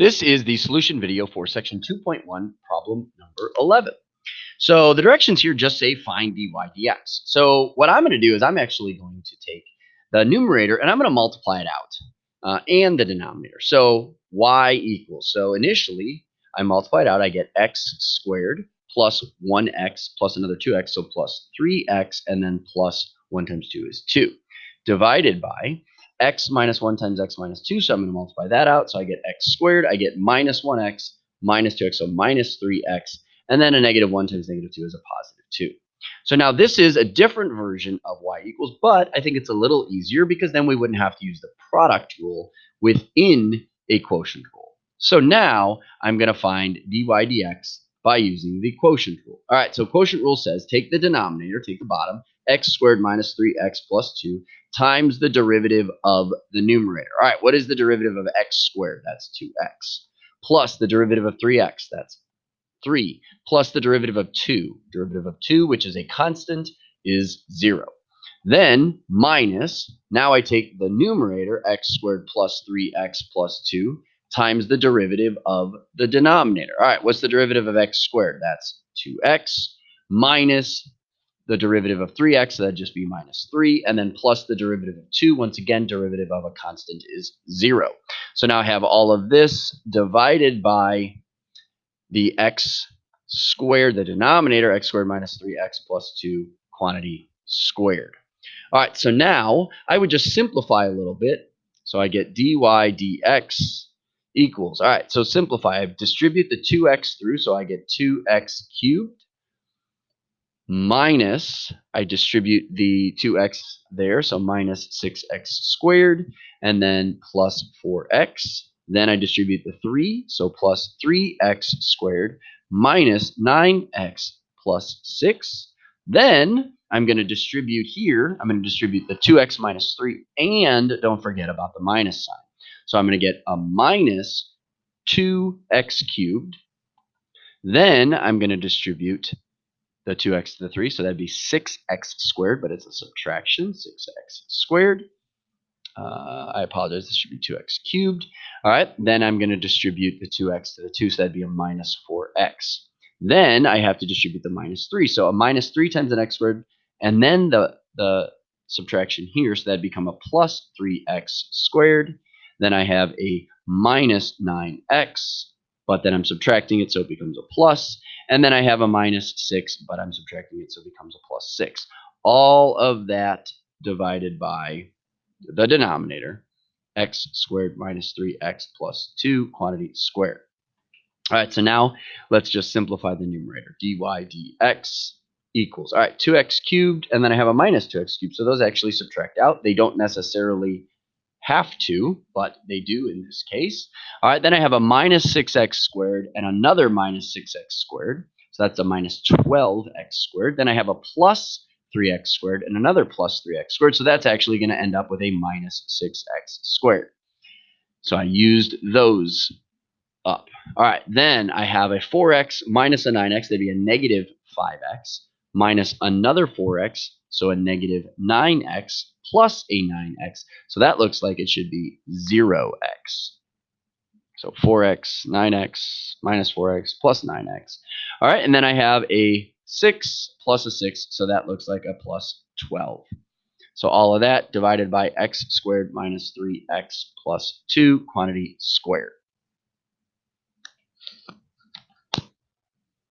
This is the solution video for section 2.1, problem number 11. So the directions here just say find dy dx. So what I'm going to do is I'm actually going to take the numerator and I'm going to multiply it out and the denominator. So y equals, so initially I multiply it out, I get x squared plus 1x plus another 2x, so plus 3x, and then plus 1 times 2 is 2, divided by x minus 1 times x minus 2, so I'm going to multiply that out, so I get x squared, I get minus 1x minus 2x, so minus 3x, and then a negative 1 times negative 2 is a positive 2. So now this is a different version of y equals, but I think it's a little easier because then we wouldn't have to use the product rule within a quotient rule. So now I'm going to find dy dx by using the quotient rule. All right, so quotient rule says take the denominator, take the bottom, x squared minus 3x plus 2 times the derivative of the numerator. All right, what is the derivative of x squared? That's 2x. Plus the derivative of 3x, that's 3, plus the derivative of 2. Derivative of 2, which is a constant, is 0. Then minus, now I take the numerator, x squared plus 3x plus 2, times the derivative of the denominator. All right, what's the derivative of x squared? That's 2x minus the derivative of 3x, so that'd just be minus 3, and then plus the derivative of 2. Once again, derivative of a constant is 0. So now I have all of this divided by the x squared, the denominator, x squared minus 3x plus 2 quantity squared. All right, so now I would just simplify a little bit. So I get dy dx equals, all right, so simplify. I distribute the 2x through, so I get 2x cubed minus, I distribute the 2x there, so minus 6x squared, and then plus 4x. Then I distribute the 3, so plus 3x squared minus 9x plus 6. Then I'm going to distribute here, I'm going to distribute the 2x minus 3, and don't forget about the minus sign. So I'm going to get a minus 2x cubed. Then I'm going to distribute the 2x to the 3, so that'd be 6x squared, but it's a subtraction, 6x squared. I apologize, this should be 2x cubed. All right, then I'm going to distribute the 2x to the 2, so that'd be a minus 4x. Then I have to distribute the minus 3, so a minus 3 times an x squared, and then the subtraction here, so that'd become a plus 3x squared. Then I have a minus 9x, but then I'm subtracting it, so it becomes a plus. And then I have a minus 6, but I'm subtracting it, so it becomes a plus 6. All of that divided by the denominator, x squared minus 3x plus 2 quantity squared. All right, so now let's just simplify the numerator. dy dx equals, all right, 2x cubed, and then I have a minus 2x cubed. So those actually subtract out. They don't necessarily have to, but they do in this case. All right, then I have a minus 6x squared and another minus 6x squared. So that's a minus 12x squared. Then I have a plus 3x squared and another plus 3x squared. So that's actually going to end up with a minus 6x squared. So I used those up. All right, then I have a 4x minus a 9x. That'd be a negative 5x minus another 4x, so a negative 9x plus a 9x. So that looks like it should be 0x. So 4x, 9x, minus 4x, plus 9x. All right, and then I have a 6 plus a 6, so that looks like a plus 12. So all of that divided by x squared minus 3x plus 2 quantity squared.